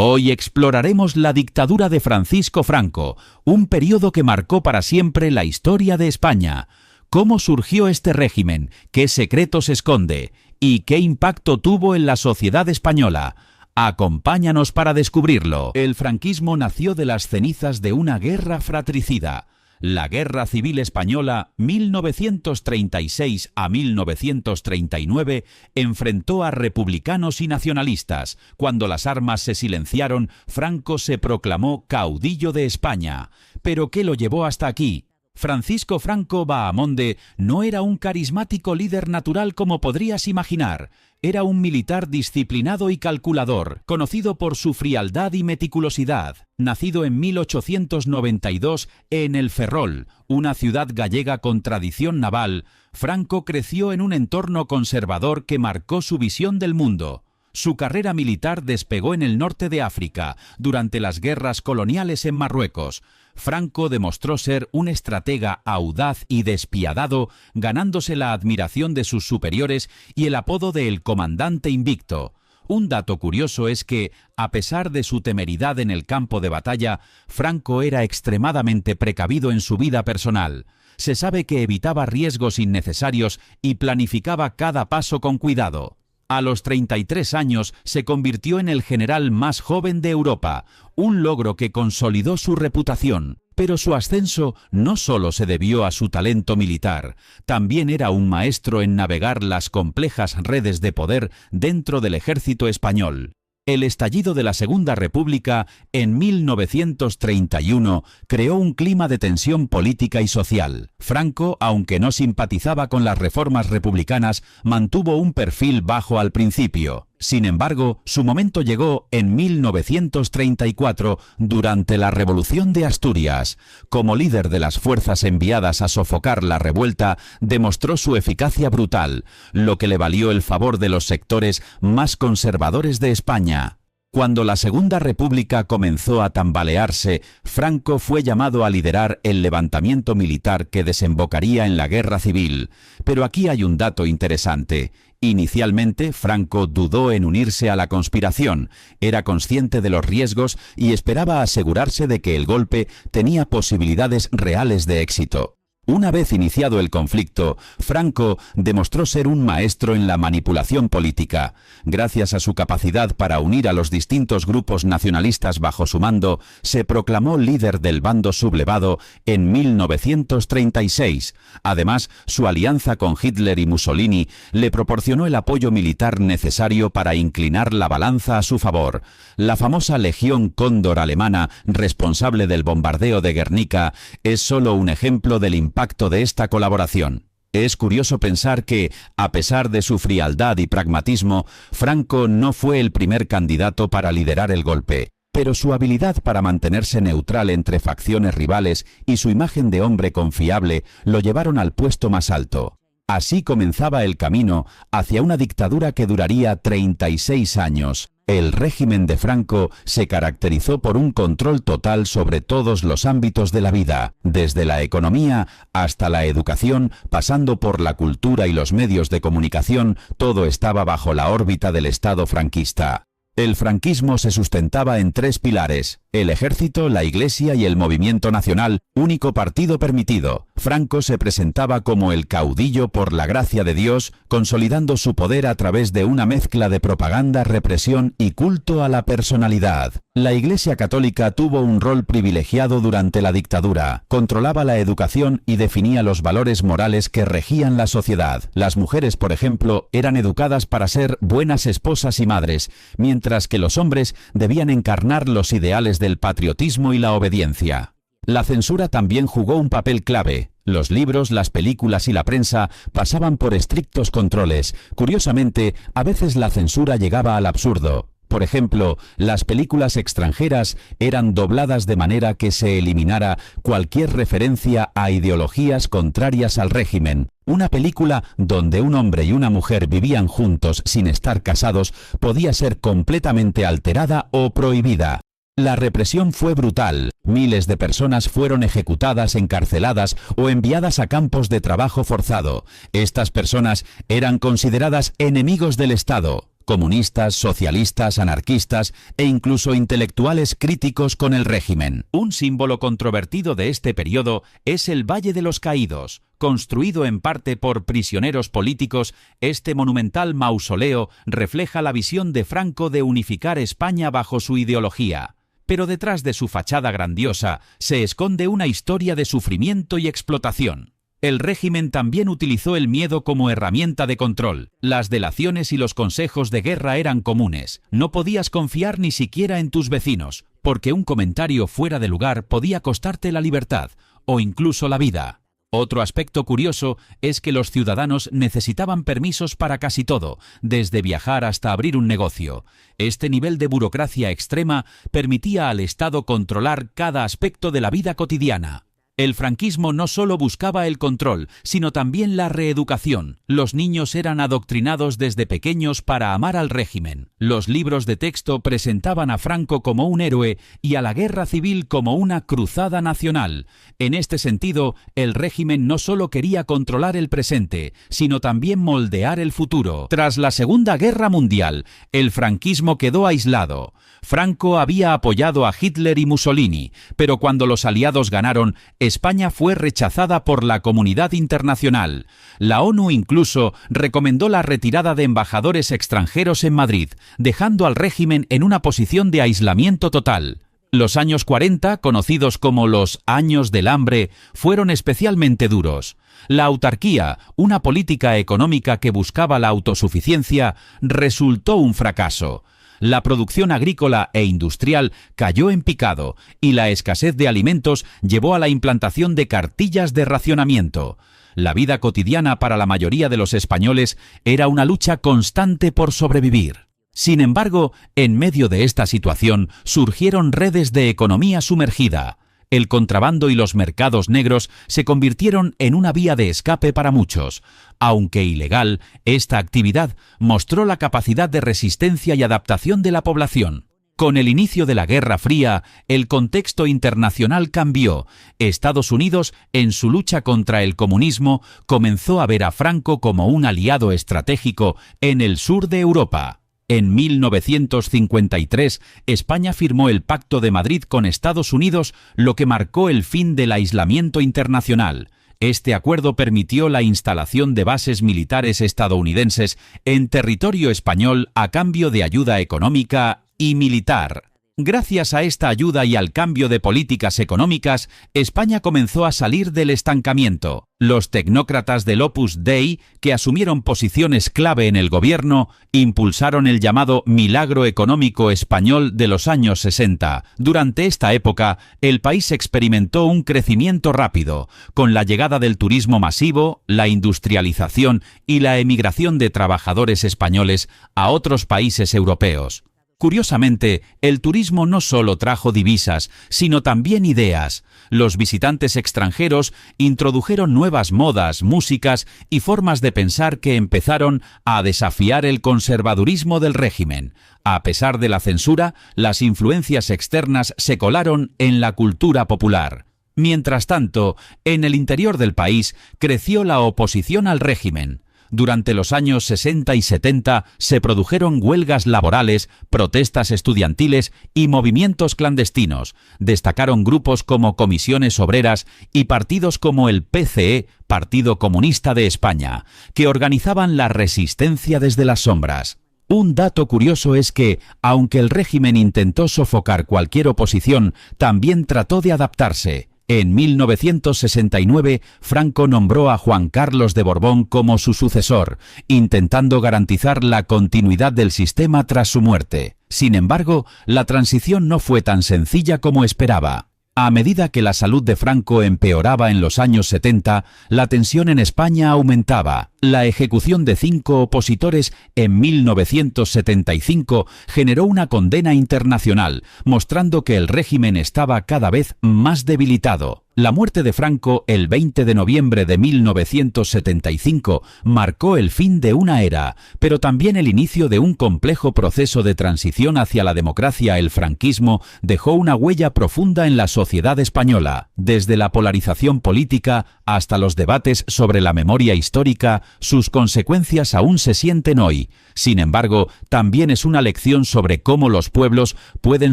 Hoy exploraremos la dictadura de Francisco Franco, un periodo que marcó para siempre la historia de España. ¿Cómo surgió este régimen? ¿Qué secretos esconde? ¿Y qué impacto tuvo en la sociedad española? Acompáñanos para descubrirlo. El franquismo nació de las cenizas de una guerra fratricida. La Guerra Civil Española, 1936 a 1939, enfrentó a republicanos y nacionalistas. Cuando las armas se silenciaron, Franco se proclamó caudillo de España. ¿Pero qué lo llevó hasta aquí? Francisco Franco Bahamonde no era un carismático líder natural como podrías imaginar. Era un militar disciplinado y calculador, conocido por su frialdad y meticulosidad. Nacido en 1892 en El Ferrol, una ciudad gallega con tradición naval, Franco creció en un entorno conservador que marcó su visión del mundo. Su carrera militar despegó en el norte de África, durante las guerras coloniales en Marruecos. Franco demostró ser un estratega audaz y despiadado, ganándose la admiración de sus superiores y el apodo de El Comandante Invicto. Un dato curioso es que, a pesar de su temeridad en el campo de batalla, Franco era extremadamente precavido en su vida personal. Se sabe que evitaba riesgos innecesarios y planificaba cada paso con cuidado. A los 33 años se convirtió en el general más joven de Europa, un logro que consolidó su reputación. Pero su ascenso no solo se debió a su talento militar, también era un maestro en navegar las complejas redes de poder dentro del ejército español. El estallido de la Segunda República en 1931 creó un clima de tensión política y social. Franco, aunque no simpatizaba con las reformas republicanas, mantuvo un perfil bajo al principio. Sin embargo, su momento llegó en 1934, durante la Revolución de Asturias. Como líder de las fuerzas enviadas a sofocar la revuelta, demostró su eficacia brutal, lo que le valió el favor de los sectores más conservadores de España. Cuando la Segunda República comenzó a tambalearse, Franco fue llamado a liderar el levantamiento militar que desembocaría en la Guerra Civil. Pero aquí hay un dato interesante. Inicialmente, Franco dudó en unirse a la conspiración, era consciente de los riesgos y esperaba asegurarse de que el golpe tenía posibilidades reales de éxito. Una vez iniciado el conflicto, Franco demostró ser un maestro en la manipulación política. Gracias a su capacidad para unir a los distintos grupos nacionalistas bajo su mando, se proclamó líder del bando sublevado en 1936. Además, su alianza con Hitler y Mussolini le proporcionó el apoyo militar necesario para inclinar la balanza a su favor. La famosa Legión Cóndor alemana, responsable del bombardeo de Guernica, es solo un ejemplo del impacto de esta colaboración. Es curioso pensar que, a pesar de su frialdad y pragmatismo, Franco no fue el primer candidato para liderar el golpe, pero su habilidad para mantenerse neutral entre facciones rivales y su imagen de hombre confiable lo llevaron al puesto más alto. Así comenzaba el camino hacia una dictadura que duraría 36 años. El régimen de Franco se caracterizó por un control total sobre todos los ámbitos de la vida, desde la economía hasta la educación, pasando por la cultura y los medios de comunicación, todo estaba bajo la órbita del Estado franquista. El franquismo se sustentaba en tres pilares: el ejército, la iglesia y el movimiento nacional, único partido permitido. Franco se presentaba como el caudillo por la gracia de Dios, consolidando su poder a través de una mezcla de propaganda, represión y culto a la personalidad. La Iglesia Católica tuvo un rol privilegiado durante la dictadura. Controlaba la educación y definía los valores morales que regían la sociedad. Las mujeres, por ejemplo, eran educadas para ser buenas esposas y madres, mientras que los hombres debían encarnar los ideales del patriotismo y la obediencia. La censura también jugó un papel clave. Los libros, las películas y la prensa pasaban por estrictos controles. Curiosamente, a veces la censura llegaba al absurdo. Por ejemplo, las películas extranjeras eran dobladas de manera que se eliminara cualquier referencia a ideologías contrarias al régimen. Una película donde un hombre y una mujer vivían juntos sin estar casados podía ser completamente alterada o prohibida. La represión fue brutal. Miles de personas fueron ejecutadas, encarceladas o enviadas a campos de trabajo forzado. Estas personas eran consideradas enemigos del Estado. comunistas, socialistas, anarquistas e incluso intelectuales críticos con el régimen. Un símbolo controvertido de este periodo es el Valle de los Caídos. Construido en parte por prisioneros políticos, este monumental mausoleo refleja la visión de Franco de unificar España bajo su ideología. Pero detrás de su fachada grandiosa se esconde una historia de sufrimiento y explotación. El régimen también utilizó el miedo como herramienta de control. Las delaciones y los consejos de guerra eran comunes. No podías confiar ni siquiera en tus vecinos, porque un comentario fuera de lugar podía costarte la libertad o incluso la vida. Otro aspecto curioso es que los ciudadanos necesitaban permisos para casi todo, desde viajar hasta abrir un negocio. Este nivel de burocracia extrema permitía al Estado controlar cada aspecto de la vida cotidiana. El franquismo no solo buscaba el control, sino también la reeducación. Los niños eran adoctrinados desde pequeños para amar al régimen. Los libros de texto presentaban a Franco como un héroe y a la guerra civil como una cruzada nacional. En este sentido, el régimen no solo quería controlar el presente, sino también moldear el futuro. Tras la Segunda Guerra Mundial, el franquismo quedó aislado. Franco había apoyado a Hitler y Mussolini, pero cuando los aliados ganaron, España fue rechazada por la comunidad internacional. La ONU incluso recomendó la retirada de embajadores extranjeros en Madrid, dejando al régimen en una posición de aislamiento total. Los años 40, conocidos como los años del hambre, fueron especialmente duros. La autarquía, una política económica que buscaba la autosuficiencia, resultó un fracaso. La producción agrícola e industrial cayó en picado y la escasez de alimentos llevó a la implantación de cartillas de racionamiento. La vida cotidiana para la mayoría de los españoles era una lucha constante por sobrevivir. Sin embargo, en medio de esta situación surgieron redes de economía sumergida. El contrabando y los mercados negros se convirtieron en una vía de escape para muchos. Aunque ilegal, esta actividad mostró la capacidad de resistencia y adaptación de la población. Con el inicio de la Guerra Fría, el contexto internacional cambió. Estados Unidos, en su lucha contra el comunismo, comenzó a ver a Franco como un aliado estratégico en el sur de Europa. En 1953, España firmó el Pacto de Madrid con Estados Unidos, lo que marcó el fin del aislamiento internacional. Este acuerdo permitió la instalación de bases militares estadounidenses en territorio español a cambio de ayuda económica y militar. Gracias a esta ayuda y al cambio de políticas económicas, España comenzó a salir del estancamiento. Los tecnócratas del Opus Dei, que asumieron posiciones clave en el gobierno, impulsaron el llamado milagro económico español de los años 60. Durante esta época, el país experimentó un crecimiento rápido, con la llegada del turismo masivo, la industrialización y la emigración de trabajadores españoles a otros países europeos. Curiosamente, el turismo no solo trajo divisas, sino también ideas. Los visitantes extranjeros introdujeron nuevas modas, músicas y formas de pensar que empezaron a desafiar el conservadurismo del régimen. A pesar de la censura, las influencias externas se colaron en la cultura popular. Mientras tanto, en el interior del país creció la oposición al régimen. Durante los años 60 y 70 se produjeron huelgas laborales, protestas estudiantiles y movimientos clandestinos. Destacaron grupos como Comisiones Obreras y partidos como el PCE, Partido Comunista de España, que organizaban la resistencia desde las sombras. Un dato curioso es que, aunque el régimen intentó sofocar cualquier oposición, también trató de adaptarse. En 1969, Franco nombró a Juan Carlos de Borbón como su sucesor, intentando garantizar la continuidad del sistema tras su muerte. Sin embargo, la transición no fue tan sencilla como esperaba. A medida que la salud de Franco empeoraba en los años 70, la tensión en España aumentaba. La ejecución de 5 opositores en 1975 generó una condena internacional, mostrando que el régimen estaba cada vez más debilitado. La muerte de Franco el 20 de noviembre de 1975 marcó el fin de una era, pero también el inicio de un complejo proceso de transición hacia la democracia. El franquismo dejó una huella profunda en la sociedad española. Desde la polarización política hasta los debates sobre la memoria histórica, sus consecuencias aún se sienten hoy. Sin embargo, también es una lección sobre cómo los pueblos pueden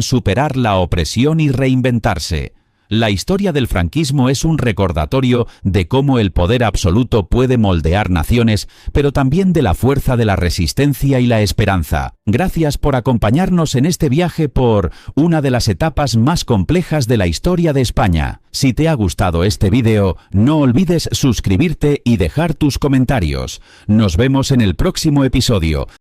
superar la opresión y reinventarse. La historia del franquismo es un recordatorio de cómo el poder absoluto puede moldear naciones, pero también de la fuerza de la resistencia y la esperanza. Gracias por acompañarnos en este viaje por una de las etapas más complejas de la historia de España. Si te ha gustado este vídeo, no olvides suscribirte y dejar tus comentarios. Nos vemos en el próximo episodio.